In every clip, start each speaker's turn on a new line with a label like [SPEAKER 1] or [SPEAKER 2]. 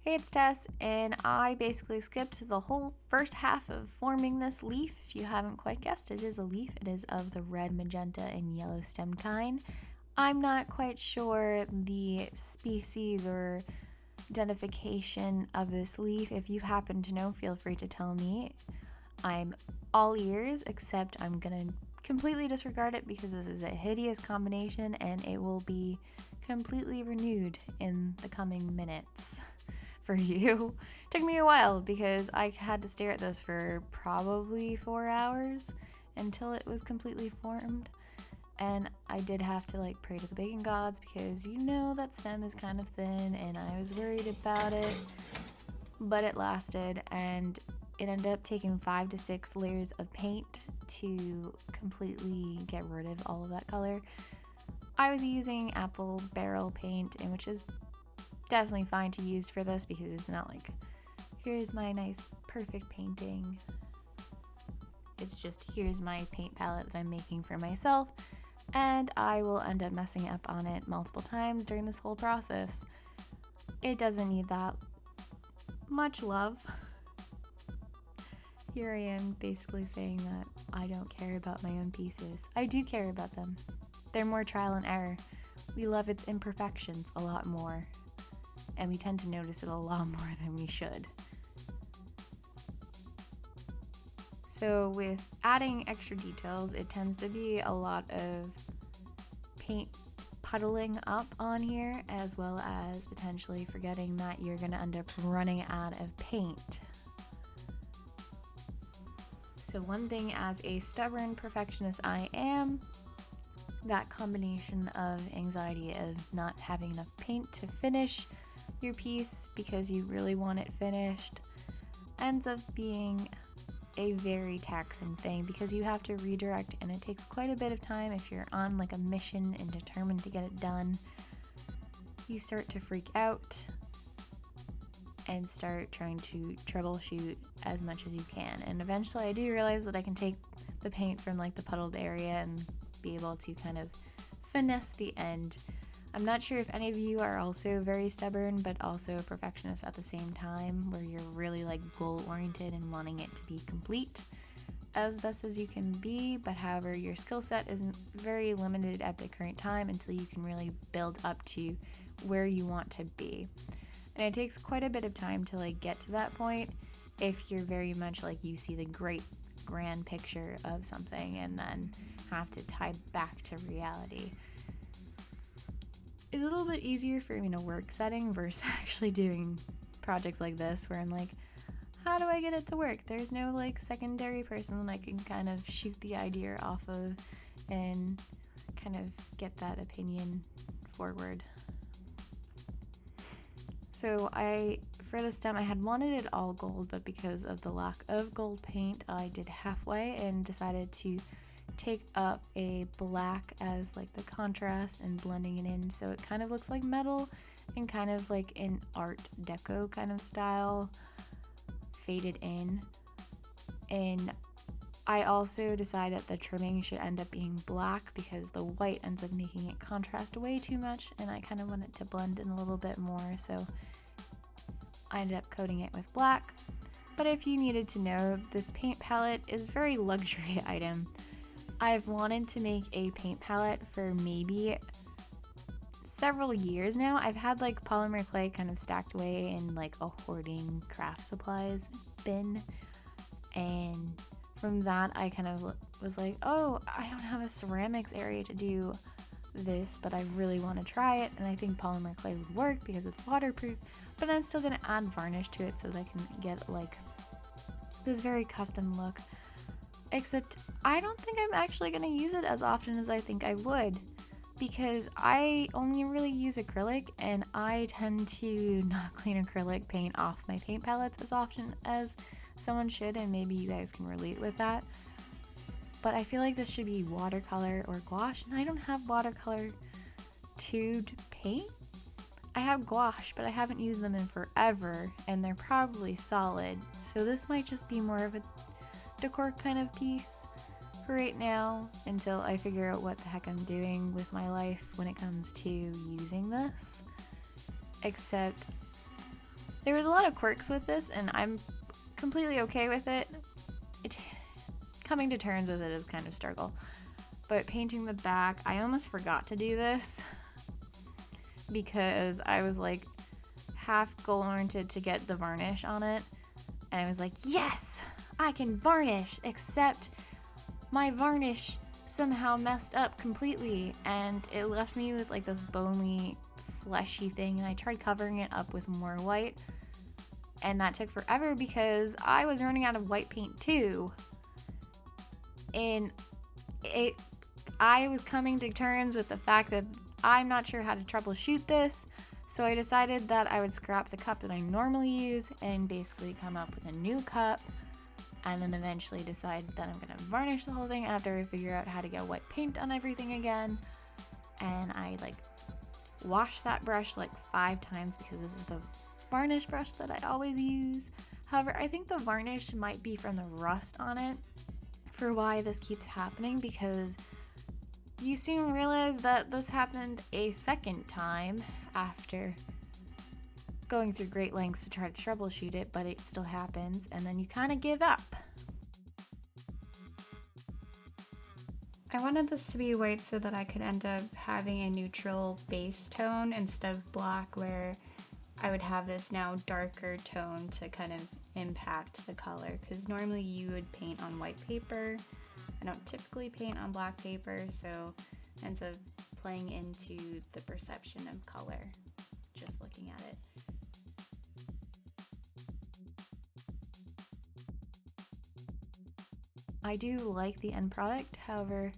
[SPEAKER 1] Hey, it's Tess, and I basically skipped the whole first half of forming this leaf. If you haven't quite guessed, it is a leaf. It is of the red, magenta, and yellow stem kind. I'm not quite sure the species or identification of this leaf. If you happen to know, feel free to tell me. I'm all ears, except I'm gonna completely disregard it because this is a hideous combination and it will be completely renewed in the coming minutes. For you. Took me a while because I had to stare at this for probably 4 hours until it was completely formed. And I did have to pray to the bacon gods because you know that stem is kind of thin and I was worried about it. But it lasted, and it ended up taking 5 to 6 layers of paint to completely get rid of all of that color. I was using apple barrel paint, and which is definitely fine to use for this because it's not like, here's my nice perfect painting. It's just, here's my paint palette that I'm making for myself, and I will end up messing up on it multiple times during this whole process. It doesn't need that much love. Here I am basically saying that I don't care about my own pieces. I do care about them. They're more trial and error. We love its imperfections a lot more, and we tend to notice it a lot more than we should. So with adding extra details, it tends to be a lot of paint puddling up on here, as well as potentially forgetting that you're going to end up running out of paint. So one thing, as a stubborn perfectionist I am, that combination of anxiety of not having enough paint to finish your piece because you really want it finished ends up being a very taxing thing because you have to redirect, and it takes quite a bit of time. If you're on a mission and determined to get it done, you start to freak out and start trying to troubleshoot as much as you can. And eventually I do realize that I can take the paint from the puddled area and be able to kind of finesse the end. I'm not sure if any of you are also very stubborn, but also a perfectionist at the same time, where you're really goal-oriented and wanting it to be complete as best as you can be, but however, your skill set isn't very limited at the current time until you can really build up to where you want to be. And it takes quite a bit of time to get to that point if you're very much you see the great grand picture of something and then have to tie back to reality. It's a little bit easier for me in a work setting versus actually doing projects like this where I'm how do I get it to work? There's no secondary person that I can kind of shoot the idea off of and kind of get that opinion forward. So for the stem, I had wanted it all gold, but because of the lack of gold paint, I did halfway and decided to take up a black as the contrast and blending it in so it kind of looks like metal and kind of an art deco kind of style faded in. And I also decided that the trimming should end up being black because the white ends up making it contrast way too much, and I kind of want it to blend in a little bit more, so I ended up coating it with black. But if you needed to know, this paint palette is a very luxury item. I've wanted to make a paint palette for maybe several years now. I've had polymer clay kind of stacked away in a hoarding craft supplies bin, and from that I kind of was oh, I don't have a ceramics area to do this, but I really want to try it, and I think polymer clay would work because it's waterproof, but I'm still going to add varnish to it so that I can get this very custom look. Except I don't think I'm actually going to use it as often as I think I would, because I only really use acrylic, and I tend to not clean acrylic paint off my paint palettes as often as someone should, and maybe you guys can relate with that. But I feel this should be watercolor or gouache, and I don't have watercolor tubed paint. I have gouache, but I haven't used them in forever, and they're probably solid, so this might just be more of a decor kind of piece for right now until I figure out what the heck I'm doing with my life when it comes to using this. Except There was a lot of quirks with this, and I'm completely okay with it. Coming to terms with it is kind of a struggle. But painting the back, I almost forgot to do this because I was like half goal-oriented to get the varnish on it. And I was like, yes, I can varnish, except my varnish somehow messed up completely and it left me with like this bony, fleshy thing, and I tried covering it up with more white, and that took forever because I was running out of white paint too. And I was coming to terms with the fact that I'm not sure how to troubleshoot this, so I decided that I would scrap the cup that I normally use and basically come up with a new cup, and then eventually decide that I'm gonna varnish the whole thing after I figure out how to get white paint on everything again. And I like washed that brush like 5 times because this is the varnish brush that I always use. However, I think the varnish might be from the rust on it for why this keeps happening, because you soon realize that this happened a second time after going through great lengths to try to troubleshoot it, but it still happens, and then you kind of give up.
[SPEAKER 2] I wanted this to be white so that I could end up having a neutral base tone instead of black, where I would have this now darker tone to kind of impact the color, because normally you would paint on white paper. I don't typically paint on black paper, so it ends up playing into the perception of color just looking at it.
[SPEAKER 1] I do like the end product, however,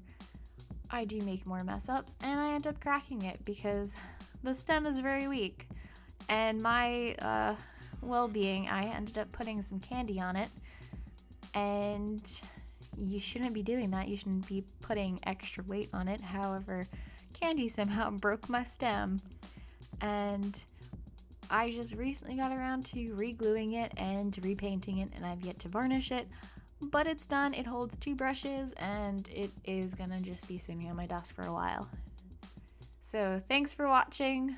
[SPEAKER 1] I do make more mess ups and I end up cracking it because the stem is very weak. And my well-being, I ended up putting some candy on it, and you shouldn't be doing that. You shouldn't be putting extra weight on it. However, candy somehow broke my stem, and I just recently got around to re-gluing it and repainting it, and I've yet to varnish it, but it's done. It holds 2 brushes, and it is gonna just be sitting on my desk for a while. So thanks for watching.